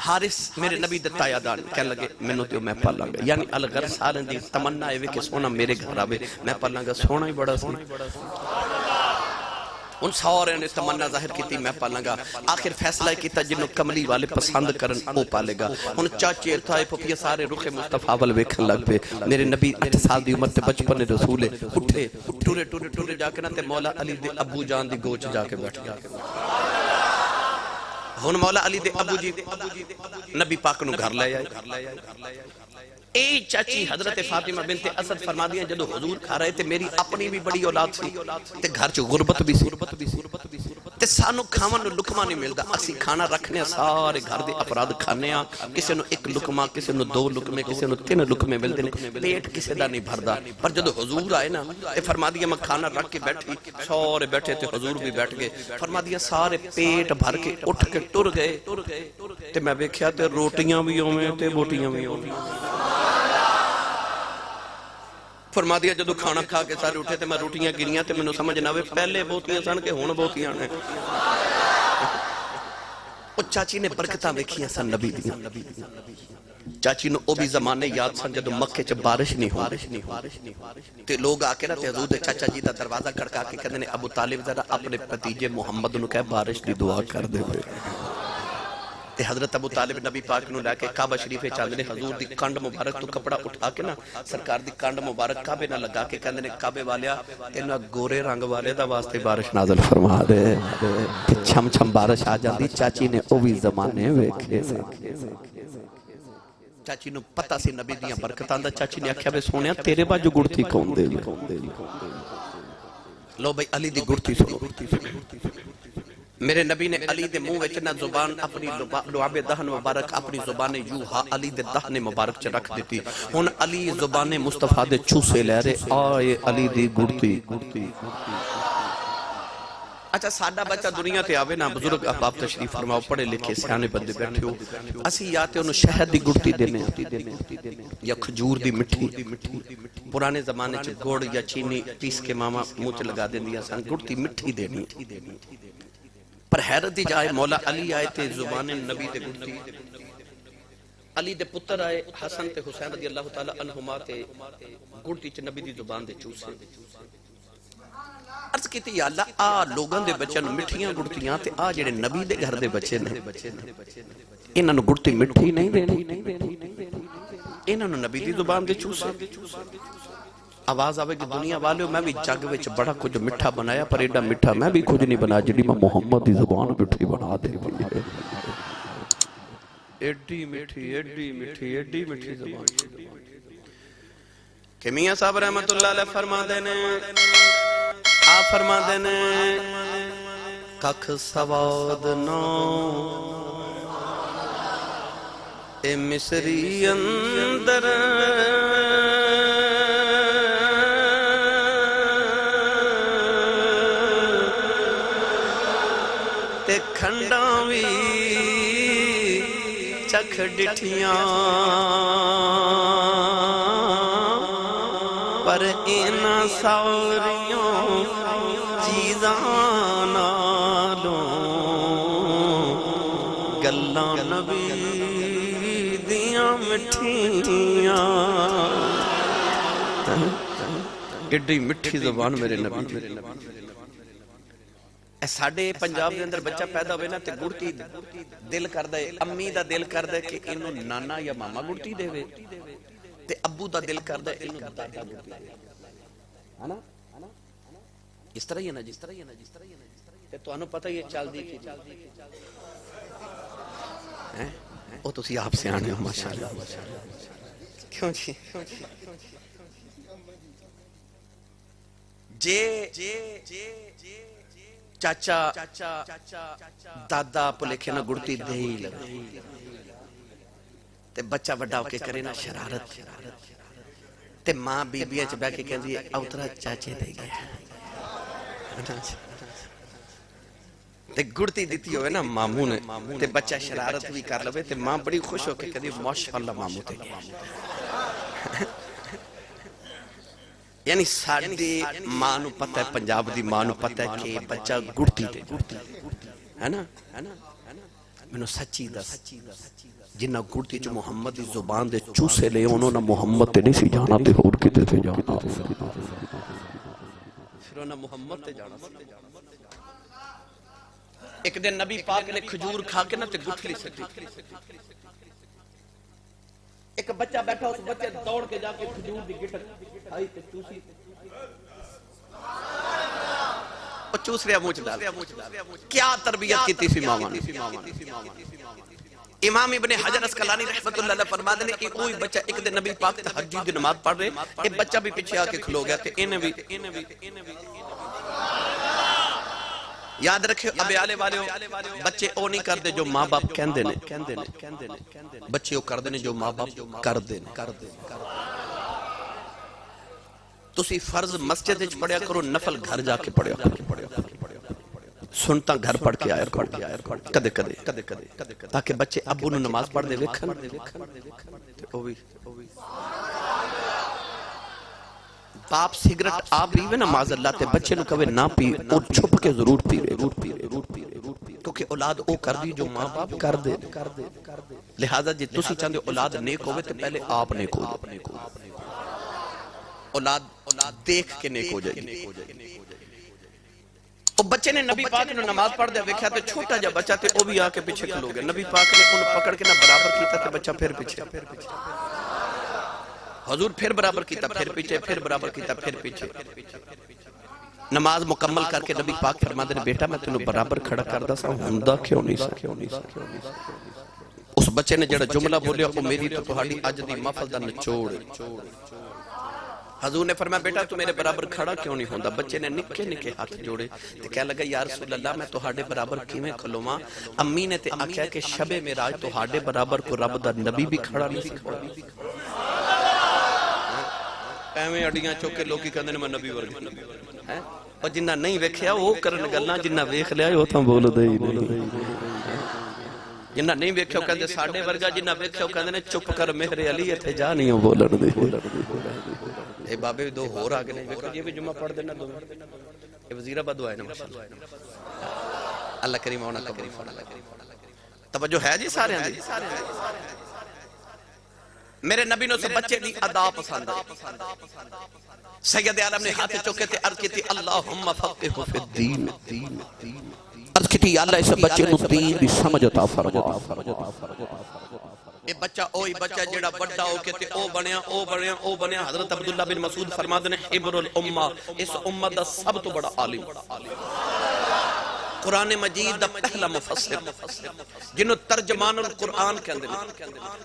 B: حارث میرے نبی دتا یادان کہنے لگے منو دیو میں پالا گا یعنی الگر سالن دی تمنا ہے کہ سونا میرے گھر آوے میں پالا گا سونا ہی بڑا سی ان سارے نے تمنا ظاہر کی میں پالا گا آخر فیصلہ کیتا جنہوں کملی والے پسند کرن او پالے گا ان چاچے ارتھائے پھپیا سارے رخ مصطفیٰ وال ویکھن لگ پہ میرے نبی 8 سال دی عمر تے بچپن رسول اٹھے ٹورے جا کے نا تے مولا علی دے ابو جان دی گوچ جا کے بیٹھ گیا ہن مولا علی دے ابو جی نبی پاک نو گھر لے آئے اے چاچی حضرت فاطمہ بنت اسد فرما دیا جدو حضور کھا رہے تھے میری اپنی بھی بڑی اولاد سی تے گھر چ غربت بھی سی تے سانو کھاون نو لقمہ نہیں ملدا اسی کھانا رکھنے سارے گھر دے افراد کھانے آ کسے نو 1 لقمہ کسے نو 2 لقمے کسے نو 3 لقمے ملدے نے پیٹ کسے دا نہیں بھردا پر جدو حضور آئے نا تے فرما دیا میں کھانا رکھ کے بیٹھی سارے بیٹھے تے حضور بھی بیٹھ گئے فرما دیا سارے پیٹ بھر کے اٹھ کے ٹر گئے تے میں ویکھیا تے روٹیاں بھی اوویں تے بوٹیاں بھی اوویں فرما دیا جدو کھانا کھا کے سارے اٹھے تے میں روٹیاں گریاں تے میں سمجھ نہ آوے پہلے بوتیاں سن کے ہن بوتیاں نے او چاچی نے برکتاں ویکھیاں سن نبی دیاں چاچی نو او بھی زمانے یاد سن جدو مکے چ بارش نہیں ہوندی تے لوگ آ کے نا تے حضور دے چاچا جی دا دروازہ کھڑکا کے کہندے نے ابو طالب ذرا اپنے بھتیجے محمد نو کہہ بارش دی دعا کر دے تے حضرت ابو طالب نبی پاک نو لے کے کعبہ شریف چاندے نے حضور دی کنڈ مبارک تو کپڑا اٹھا کے نا سرکار دی کنڈ مبارک کعبے نہ لگا کے کہندے نے کعبے والیا تینوں گورے رنگ والے دا واسطے بارش نازل فرما دے تے چھم چھم بارش آ جاندی چاچی نے او بھی زمانے ویکھے چاچی نو پتہ سی نبی دیاں برکتاں دا چاچی نے آکھیا وے سونیا تیرے باجو گڑتی کون دے لو بھائی علی دی گڑتی سنو میرے نبی نے علی دے منہ وچ نہ زبان اپنی لعاب دہن مبارک اپنی زبان یوہا علی دے دہن مبارک چ رکھ دیتی ہن علی زبان مصطفیٰ دے چوسے لے رہے آئے علی دی گڑتی اچھا ساڈا بچہ دنیا تے آوے نا بزرگ احباب تشریف فرماؤ پڑھے لکھے سیانے بندے بیٹھے ہو اسی یا تے انہوں شہد دی گڑتی دینے یا کھجور دی مٹھی پرانے زمانے چ گوڑ یا چینی پیس کے ماما منہ چ لگا دین دیا سن گڑتی مٹھی دینی پر حیرت دی جائے مولا علی آئے تے زبان نبی تے گڑتی علی دے پتر آئے حسن تے حسین رضی اللہ تعالی عنہما تے گڑتی چ نبی دی زبان دے چوسے عرض کیتی یا اللہ آ لوگاں دے بچن مٹھیاں گڑتیاں تے آ جڑے نبی دے گھر دے بچے نے انہاں نو گڑتی مٹھی نہیں دینی انہاں نو نبی دی زبان دے چوسے آواز آوے کہ دنیا والے میں بھی جگ وچ بڑا کچھ مٹھا بنایا پر ایڈا مٹھا میں بھی کچھ نہیں بنا جڑی میں محمد دی زبان مٹھی بنا دے ایڈی مٹھی زبان کہ میاں صاحب رحمت اللہ علیہ فرما دینے آپ فرما دینے ککھ سواد نو اے مصری اندر تے کھنڈاں وی چکھ ڈٹھیاں پر اینا ساریوں چیزاں نالوں گلاں نبی دیاں مٹھیاں ایڈی مٹھی زبان میرے نبی ساڑھے پنجاب دے اندر بچہ پیدا ہوئے نا تے گڑتی دل کر دے امی دا دل کر دے کہ انہوں نانا یا ماما گڑتی دے وے تے ابو دا دل کر دے انہوں دادا گڑتی دے ہے نا اس طرح ہی ہے نا جس طرح ہی ہے نا جس طرح ہی ہے نا تے تو انہوں پتہ یہ چال دی کی او تو سی آپ سے آنے ہو ماشاءاللہ کیوں جی چاچا دادا پلکھے نہ گڑتی دے ہی لگا تے بچہ بڑا ہو کے کرے نا شرارت تے ماں بی بی اچھ بے کے کہن دی اوترا چاچے دے گیا تے گڑتی دیتی ہوئے نا ماموں نے تے بچہ شرارت بھی کر لوے تے ماں بڑی خوش ہو کے کہن دی ماشاءاللہ ماموں دے گیا یعنی ساڑھی ماں نو پتہ ہے پنجاب دی ماں نو پتہ ہے کہ بچہ گڑتی دے ہے نا میں نو سچی دس جنہ گڑتی جو محمد دی زبان دے چوسے لے انہوں نے محمد تے نہیں سی جانا تے ہور کی تے جانا پھر انہوں نے محمد تے جانا ایک دن نبی پاک نے کھجور کھا کے نا تے گٹھ لی سکتی ایک بچہ بیٹھا اس بچے دوڑ کے جا کے کھجور دی گٹھ آئی تے چوسی اور چوس رہا موچ ڈال کیا تربیت کی تیسی ماما نے امام ابن حجر اسقلانی رحمت اللہ علیہ فرما دے کہ کوئی بچہ ایک دن نبی پاک تہجد دی نماز پڑھ رہے ایک بچہ بھی پیچھے آ کے کھلو گیا تے انہیں بھی یاد رکھے ابیالے والے بچے او نہیں کر دے جو ماں باپ کہن دینے بچے او کر دینے جو ماں باپ کر دینے تسی فرض مسجد اچھ پڑھیا کرو نفل گھر جا کے پڑھیا کرو سنتا گھر پڑھ کے آیا کرو کدے کدے تاکہ بچے ابو نو نماز پڑھ دے ویکھن باپ سگرٹ آپ پیوے نا معاذ اللہ تے بچے نو کہوے نہ پی اور چھپ کے ضرور پیوے کیونکہ اولاد او کر دی جو ماں باپ کر دے لہذا جی تسی چاندے اولاد نیک ہوئے تے پہلے آپ نیک ہو دے اولاد دیکھ کے نیک ہو جائے گی او بچے نے نبی پاک نے نماز پڑھ دے ویکھیا تے چھوٹا جا بچہ تے او بھی آ کے پیچھے کھلو گیا نبی پاک نے انہوں پکڑ کے نہ برابر کیتا تے بچہ پھر پیچھے حضور پھر برابر کیتا پھر پیچھے پھر برابر کیتا پھر پیچھے نماز مکمل کر کے نبی پاک فرما دے بیٹا میں تینوں برابر کھڑا کردہ سا ہندہ کیوں نہیں سا اس بچے نے جڑا جملہ بولیا وہ میری تو تہاڈی اج دی محفل دا نچوڑ حضور نے فرمایا بیٹا تو میرے برابر کھڑا کیوں نہیں ہوندا بچے نے نکے نکے ہاتھ جوڑے تے کہہ لگا یا رسول اللہ میں تہاڈے برابر کیویں کھلواں امی نے تے آکھیا کہ شب معراج تہاڈے برابر کو رب دا نبی بھی کھڑا نہیں سی ایویں اڈیاں چوکے لوکی کہندے نے میں نبی ورگا ہیں اور جنہ نہیں ویکھیا وہ کرن گلاں جنہ ویکھ لیا او تاں بول دے ہی نہیں جنہ نہیں ویکھیا کہندے ساڈے ورگا جنہ ویکھیا کہندے نے چپ کر مہر علی ایتھے جا نہیں بولن دے اے بابے دو ہور آ گئے ویکھو یہ بھی جمعہ پڑھ دینا دو اے وزیر آباد آئے نا ماشاءاللہ اللہ کریم ہونا قبول فرمائے توجہ ہے جی سارے ہیں میرے نبی نے سے بچے دی ادا پسند ہے سید عالم نے ہاتھ چوکے تھے عرض کی تھی اللہم فقہ فی الدین عرض کی تھی یا اللہ اس بچے نو دین دی سمجھ عطا فرما اے بچہ اوہی بچہ جڑا بڑا ہو کے تے او بنیا حضرت عبداللہ بن مسعود فرما دے نے حبر الامہ اس امت دا سب تو بڑا عالم قرآن مجید دا پہلا مفسر جنہوں ترجمان القرآن کے اندر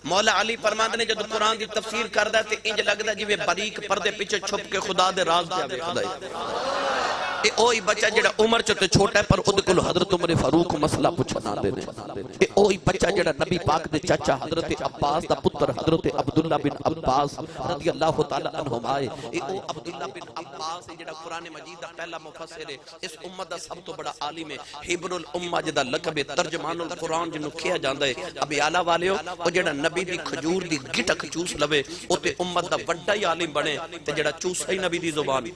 B: مولا علی فرماندے نے جب قرآن دی تفسیر کردہ ہے تو انج لگتا جی باریک پردے پیچھے چھپ کے خدا دے راز دیا بے خدای اے اوہی بچہ جڑا عمر چھتے چھوٹا ہے پر ادھ کلو حضرت عمر فاروق مسئلہ پوچھنا دینے اے اوہی بچہ جڑا نبی پاک دے چاچا حضرت عباس دا پتر حضرت عبداللہ بن عباس رضی اللہ تعالیٰ عنہم آئے اے او عبداللہ بن عباس جڑا قرآن مجید دا پہلا مفسر ہے اس امت دا سب تو بڑا عالم ہے حبر الامہ جدا لقب ترجمان القرآن جنہوں کیا جاندہ ہے اب اعلیٰ والے ہو وہ جڑا نبی دی کھجور دی گٹک چوس لوے او تے امت دا بڑا ہی عالم بنے تے جڑا چوس ہی نبی دی زبان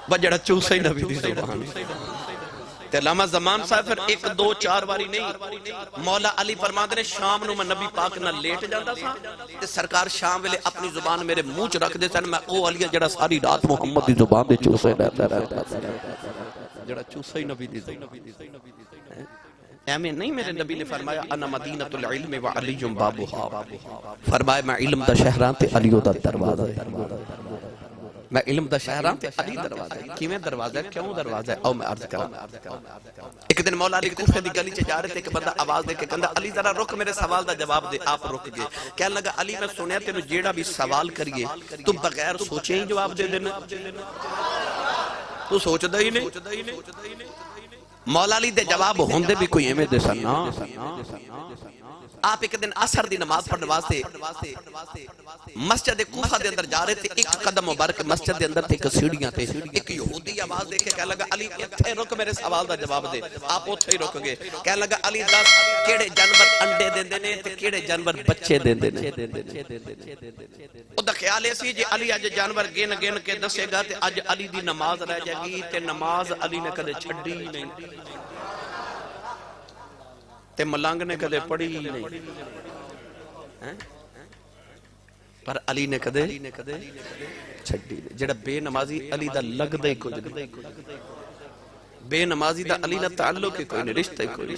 B: بجڑا چوسے نبی دی زبان تے علامہ زمان صاحب پھر 1 2 4 واری نہیں مولا علی فرماندے نے شام نو میں نبی پاک نہ لیٹ جاندا سا تے سرکار شام ویلے اپنی زبان میرے منہ چ رکھ دے سن میں او علی جڑا ساری رات محمد دی زبان دے چوسے رہتا جڑا چوسے نبی دی زبان ایمیں نہیں میرے نبی نے فرمایا انا مدینۃ العلم و علی بابها فرمایا میں علم دا شہراں تے علی دا دروازہ میں علم دا شہران تے علی دروازہ ہے کیویں دروازہ ہے کیوں دروازہ ہے او میں عرض کرا ایک دن مولا علی کوفے دی گلی چ جا رہے تھے ایک بندہ آواز دے کے کہندا علی ذرا رک میرے سوال دا جواب دے آپ رک گئے کہنے لگا علی میں سنیا تینوں جیڑا بھی سوال کریے تو بغیر سوچے ہی جواب دے دینا تو سوچدا ہی نہیں مولا علی دے جواب ہوندے بھی کوئی ایویں دے سن آپ ایک دن عصر دی نماز پڑھنے واسطے مسجد کوفہ دے اندر جا رہے تھے ایک قدم مبارک مسجد دے اندر تھے ایک سیڑھیاں تھے ایک یہودی آواز دیکھے کہنے لگا علی اتھے رک میرے سوال دا جواب دے آپ اتھے ہی رک گئے کہنے لگا علی دس کیڑے جانور انڈے دیندے نے تے کیڑے جانور بچے دیندے نے او دا خیال ایسی جی علی اج جانور گن گن کے دسے گا تے اج علی دی نماز رہ جائے گی تے نماز علی نے کدے چھڈی ہی نہیں تے ملنگ نے کدے پڑھی ہی نہیں پر علی نے کدے چھڈی جڑا بے نمازی علی دا لگ دے کچھ بے نمازی دا علی نہ تعلق کوئی نہیں رشتہ کوئی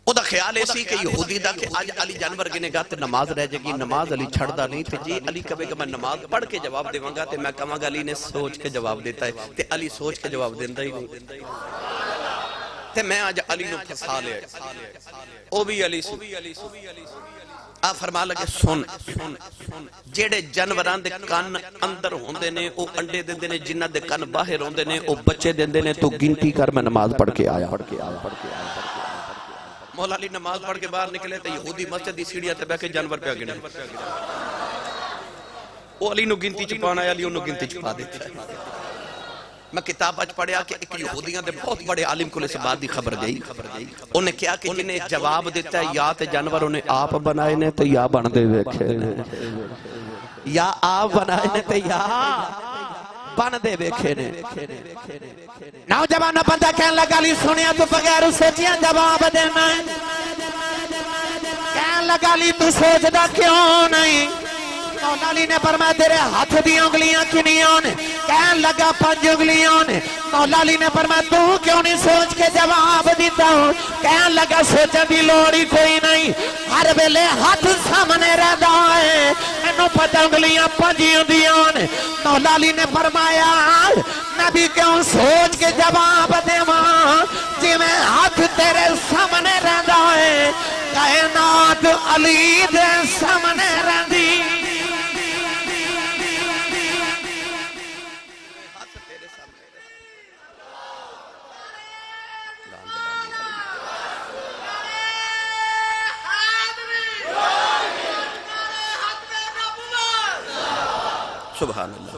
B: او دا خیال ایسی کہ یہودی دا کہ آج علی جانور گنے گا تے نماز رہ جائے گی نماز علی چھڑ دا نہیں تے جی علی کبھے کہ میں نماز پڑھ کے جواب دے وانگا تے میں کہاں گا علی نے سوچ کے جواب دیتا ہے تے علی سوچ کے جواب دیندہ ہی نہیں تے میں آج علی نو پھسا لے او بھی علی سی آپ فرما لگے سن جیڑے جانوران دے کان اندر ہوندے نے او انڈے دیندے نے جنہ دے کان باہر ہوندے نے او بچے دیندے نے تو گنتی کر میں نماز پڑھ کے آیا مولا علی نماز پڑھ کے باہر نکلے تے یہودی مسجد دی سیڑھیاں تے بیٹھ کے جانور پہ گنے او علی نو گنتی چھپانا ہے علی انہوں گنتی چھپا دیتا ہے میں کتاب اج پڑھیا کہ ایک یہودیاں دے بہت بڑے عالم کو اس بات دی خبر گئی انہیں کیا کہ جنہیں جواب دیتا ہے یا تے جانور انہیں آپ بنائے نے تے یا بن دے ویکھے نے یا آپ بنائے نے تے یا بن دے ویکھے نے
A: نوجوان بندہ کہنے لگا علی سنیا تو بغیر سوچیاں جواب دینا کہنے لگا علی تو سوچدا کیوں نہیں مولا علی نے فرمایا تیرے ہاتھ دی انگلیاں کنیاں نے کہنے لگا 5 انگلیاں نے مولا علی نے فرمایا تو کیوں نہیں سوچ کے جواب دیتا ہوں کہنے لگا سوچا دی لوڑی کوئی نہیں ہر ویلے ہاتھ سامنے رہدا ہے مینوں پتہ انگلیاں 5 ہوندیاں نے مولا علی نے فرمایا میں بھی کیوں سوچ کے جواب دیواں جویں ہاتھ تیرے سامنے رہدا ہے کائنات علی دے سامنے رہندی
B: سبحان اللہ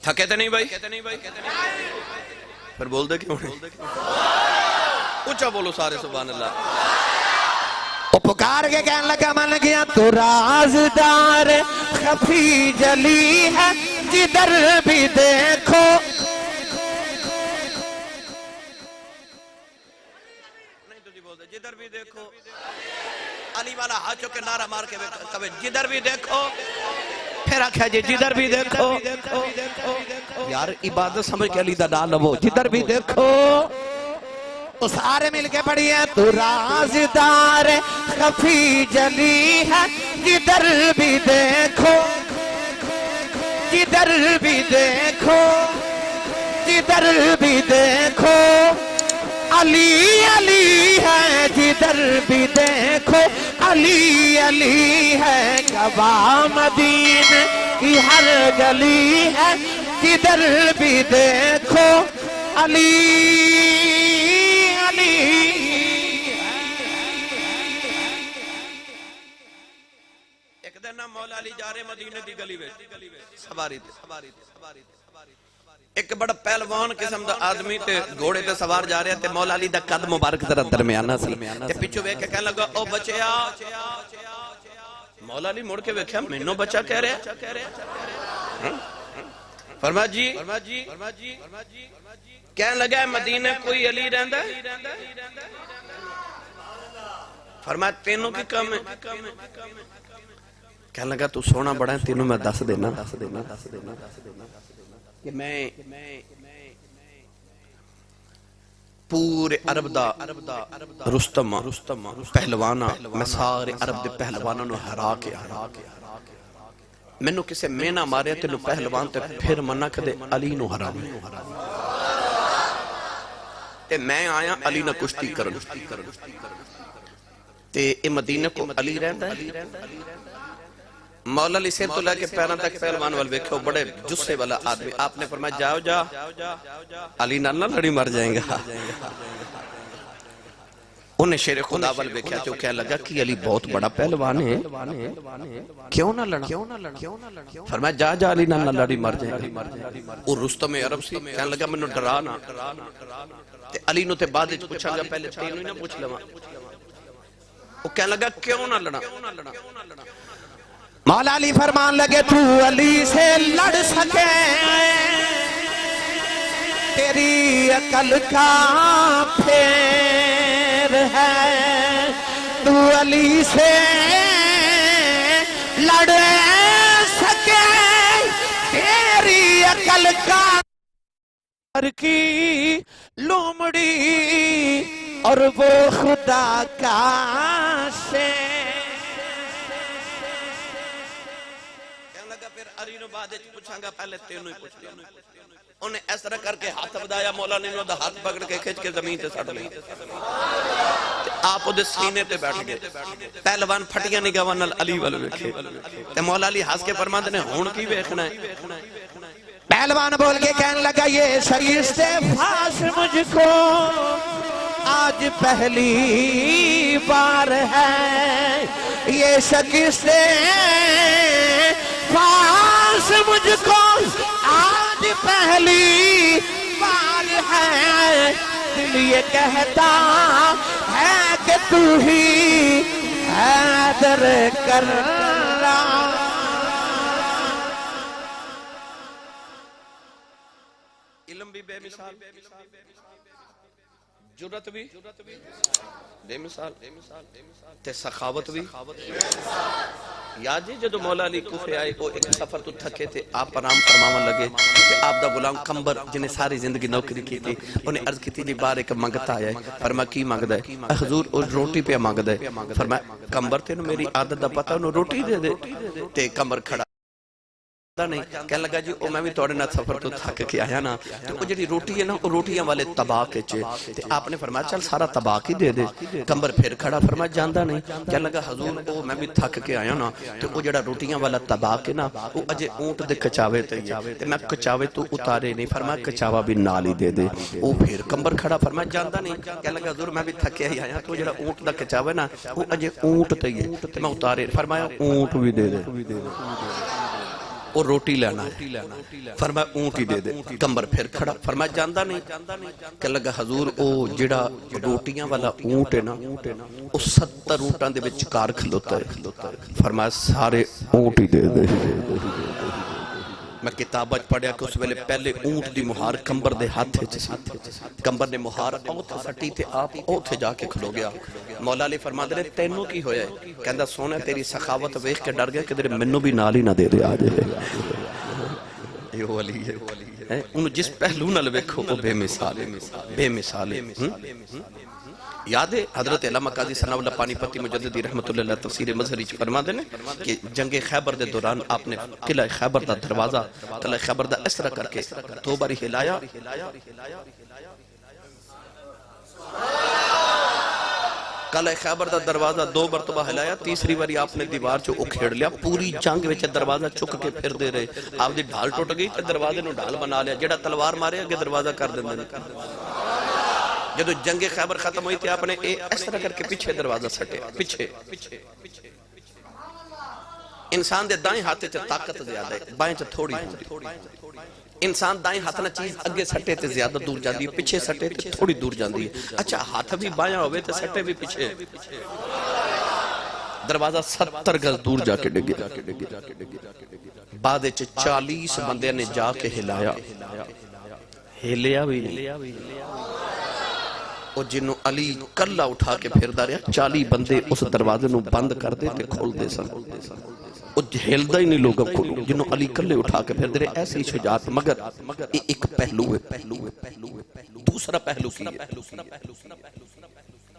B: تھکے تے نہیں بھائی پھر بول دے کیوں نہیں اونچا بولو سارے سبحان اللہ
A: وہ پکار کے کہنے لگا من گیا تو رازدار خفی جلی ہے جدھر بھی دیکھو
B: نہیں تو جی بول دے جدھر بھی دیکھو علی والا ہاتھوں کے نعرہ مار کے کبھی جدھر بھی دیکھو پھر آکھا جی جدھر بھی دیکھو یار عبادت سمجھ کے علی دا نام لو جدھر بھی دیکھو
A: تو سارے مل کے پڑھی ہے تو رازدار خفی جلی ہے جدھر بھی دیکھو جدھر بھی دیکھو جدھر بھی دیکھو علی علی ہے جدھر بھی دیکھو علی علی ہے گواہ مدینے کی ہر گلی ہے جدھر بھی دیکھو علی علی
B: ایک دن مولا علی جا رہے مدینے دی گلی وچ سواری تے ایک بڑا پہلوان قسم دا آدمی تے گھوڑے تے سوار جا رہا تے مولا علی دا قد مبارک ذرا درمیانہ سی تے پیچھے ویکھ کے کہنے لگا او بچیا مولا علی مڑ کے ویکھیا مینوں بچہ کہہ رہا فرمایا جی کہنے لگا مدینے کوئی علی رہندا ہے فرمایا تینوں کی کم ہے کہنے لگا تو سونا بڑا ہے تینوں میں دس دینا کہ میں پورے عرب دا رستم پہلوانا میں سارے عرب دے پہلوانوں نے ہرا کے مینوں کسے مینا مارے تینوں پہلوان تے پھر منع کدے علی نو ہرا تے میں آیا علی نہ کشتی کرن تے اے مدینہ کو علی رہندا ہے مولا علی سے تو لے کے پیروں تک پہلوان وال ویکھو بڑے جسے والا آدمی آپ نے فرمایا جاؤ جا علی نہ لڑی مر جائیں گا انہیں شیر خدا وال ویکھیا تو کہنے لگا کہ علی بہت بڑا پہلوان ہے کیوں نہ لڑا فرمایا جا علی نہ لڑی مر جائیں گا اور رستم عرب سی کہنے لگا منو ڈرانا تے علی نو تے بعد وچ پوچھاں گا پہلے تینوں ہی نہ پوچھ لواں وہ کہنے لگا کیوں نہ لڑا
A: مولا علی فرمان لگے تو علی سے لڑ سکے تیری عقل کا پھیر ہے تو علی سے لڑ سکے تیری عقل کا کی لومڑی اور وہ خدا کا شیر
B: علی نو بعد پوچھاں گا پہلے تینوں ہی پوچھ لیا انہیں اس طرح کر کے ہاتھ بدایا مولا نے انہوں دا ہاتھ پکڑ کے کھچ کے زمین تے سٹ لئی آپ دے سینے تے بیٹھ گئے پہلوان پھٹیاں نگاہاں نال علی ول ویکھے تے مولا علی ہنس کے فرماندے نے ہن کی ویکھنا ہے
A: پہلوان بول کے کہنے لگا یہ شائستہ فاس مجھ کو آج پہلی بار ہے یہ شائستہ فاس مجھ کو آج پہلی بار ہے دل یہ کہتا ہے کہ تو ہی حیدر کرار
B: علم بھی بے مثال جرت بھی بے مثال تے سخاوت بھی یاد جی جدو مولا علی کوفے آئے کو ایک سفر تو تھکے تھے آپ آرام فرماون لگے کہ آپ دا غلام کمبر جنہیں ساری زندگی نوکری کی تھی انہیں عرض کی تھی جی بار ایک منگتا آیا ہے فرمایا کی منگدا ہے حضور اس روٹی پہ منگدا ہے فرمایا کمبر تینوں میری عادت دا پتہ انہوں روٹی دے دے تے کمبر کھڑا نہیں کہنے لگا جی او میں بھی توڑے نہ سفر تو تھک کے آیا نا تو وہ جڑی روٹی ہے نا وہ روٹیاں والے طباق چے تے آپ نے فرمایا چل سارا طباق ہی دے دے کمبر پھر کھڑا فرمایا جاندا نہیں کہنے لگا حضور او میں بھی تھک کے آیا نا تو وہ جڑا روٹیاں والا طباق ہے نا وہ اجے اونٹ دے کچاوے تے میں کچاوے تو اتارے نہیں فرمایا کچاوا بھی نال ہی دے دے او پھر کمبر کھڑا فرمایا جاندا نہیں کہنے لگا حضور میں بھی تھک کے آیا تو جڑا اونٹ دا کچاوا ہے نا وہ اجے اونٹ تے میں اتارے فرمایا اونٹ بھی دے دے اور روٹی لینا ہے فرمایا اونٹ ہی دے دے کمبر پھر کھڑا فرمایا جاندا نہیں کہ لگا حضور او جڑا روٹیاں والا اونٹ ہے نا او 70 اونٹاں دے وچ کار کھلوتا ہے فرمایا سارے اونٹ ہی دے دے میں کتابت پڑھیا کہ اس ویلے پہلے اونٹ دی مہار کمبر دے ہاتھ سی کمبر نے مہار اوتھ سٹی تے آپ اوتھ جا کے کھلو گیا مولا علی فرماندے نے تینوں کی ہویا ہے کہندا سونا تیری سخاوت ویکھ کے ڈر گیا کہ تیرے منوں بھی نال ہی نہ دے دے آ جائے یہ علی ہے انہوں جس پہلو نال ویکھو وہ بے مثال ہے یاد ہے حضرت علامہ قاضی ثناء اللہ پانی پتی مجددی رحمت اللہ علیہ تفسیر مظہری فرما دینے کہ جنگ خیبر دے دوران آپ نے قلعہ خیبر دا دروازہ قلعہ خیبر دا اس طرح کر کے 2 باری ہلایا، قلعہ خیبر دا دروازہ 2 مرتبہ ہلایا، تیسری باری آپ نے دیوار چو اکھیڑ لیا، پوری جنگ وچ دروازہ چک کے پھر دے رہے، آپ دی ڈھال ٹوٹ گئی تے دروازے نو ڈھال بنا لیا، جڑا تلوار مارے اگے دروازہ کر دیندے۔ جدو جنگ خیبر ختم ہوئی تھی آپ نے اس طرح کر کے پیچھے دروازہ سٹے، پیچھے انسان دے دائیں ہاتھ سے طاقت زیادہ ہے، بائیں سے تھوڑی ہوندی۔ انسان دائیں ہاتھ نہ چیز اگے سٹے تے زیادہ دور جاندی ہے، پیچھے سٹے تے تھوڑی دور جاندی ہے۔ اچھا ہاتھ بھی بائیں ہوئے تے سٹے بھی پیچھے، دروازہ 70 گز دور جا کے ڈگے، بعد 40 بندے نے جا کے ہلایا، ہلیا بھی نہیں، اور جنہوں علی کلہ اٹھا کے پھر دا رہا، 40 بندے اس دروازے نو بند کر دے تے کھول دے سن، اور ہلدا ہی نہیں لوگوں کو، جنہوں علی کلے اٹھا کے پھر دے رہے، ایسی شجاعت۔ مگر ایک پہلو ہے، دوسرا پہلو کی ہے۔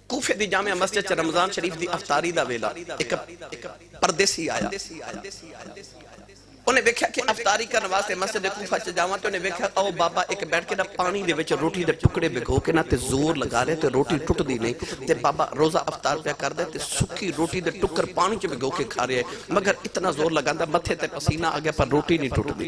B: کوفے دی جامعہ مسجد رمضان شریف دی افطاری دا ویلا ایک پردیسی آیا، انہیں دیکھا کہ افطاری کرنے واسطے مسجد کوفہ چ جاواں تے انہیں دیکھا او بابا ایک بیٹھ کے نا پانی دے وچ روٹی دے ٹکڑے بھگو کے نا تے زور لگا رہے تے روٹی ٹٹ دی نہیں، تے بابا روزہ افطار پہ کر دے تے سکی روٹی دے ٹکر پانی چ بھگو کے کھا رہے، مگر اتنا زور لگاندا متھے تے پسینہ آ گیا پر روٹی نہیں ٹٹ دی۔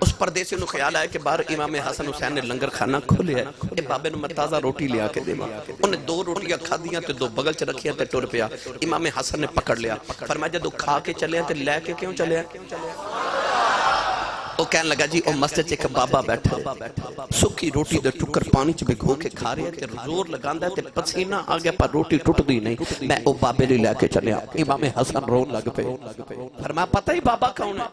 B: اس پردیسی نو خیال آیا کہ باہر امام حسن حسین نے لنگر کھانا کھولیا ہے، اے بابے نو میں تازہ روٹی لیا کے دیواں۔ انہیں 2 روٹیاں کھادیاں تے 2 بغل چ رکھیاں تے ٹر پیا۔ امام حسن نے پکڑ لیا، فرمایا جدوں کھا کے چلے تے لے کے کیوں چلے؟ وہ کہنے لگا جی او مسجد ایک بابا بیٹھا ہے، سکی روٹی دے ٹکر پانی چ بھگو کے کھا رہے تے زور لگاندا تے پسینہ آ گیا پر روٹی ٹٹ دی نہیں، میں او بابے لے لے کے چلیا۔ امام حسن رون لگ پے، فرمایا پتہ ہی بابا کون ہے؟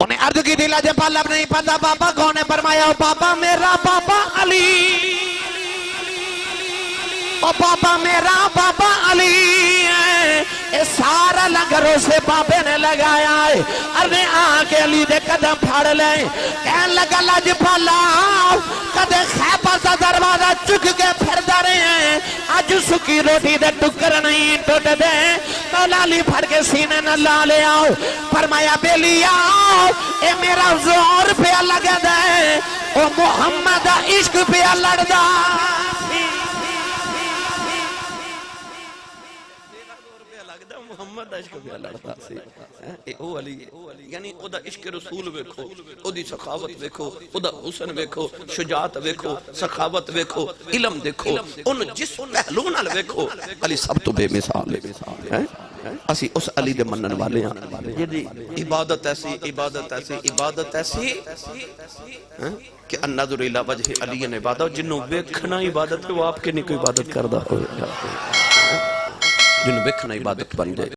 A: انہیں عرض کی دلا جب اللہ نہیں پتا بابا کون ہے، فرمایا بابا میرا بابا علی، او بابا میرا بابا علی ہے، اے سارا لنگر اسے بابے نے لگایا ہے۔ ارے آنکھ علی دے قدم پھاڑ لیں، کہن لگا لاجپالا کدے خیبر دا دروازہ چک کے پھر دارے ہیں، آج سکی روٹی دے ٹکر نہیں ٹوٹ دے، مولا علی پھڑ کے سینے نہ لا لے آؤ، فرمایا بیلی آؤ، اے میرا زور پہ لگا دے، او محمد عشق پہ لڑ دا۔
B: محمد عشق پہ لڑتا سی، او علی یعنی او دا عشق رسول ویکھو، او دی سخاوت ویکھو، او دا حسن ویکھو، شجاعت ویکھو، سخاوت ویکھو، علم دیکھو، ان جس پہلو نال ویکھو، علی سب تو بے مثال ہے۔ اسی اس علی دے منن والے ہیں جدی عبادت ایسی عبادت ایسی کہ النظر الی وجہ علی عبادت، جنوں ویکھنا عبادت ہے وہ آپ کے نہیں کوئی عبادت کردہ ہوئے، جنوں ویکھنا عبادت بن جائے۔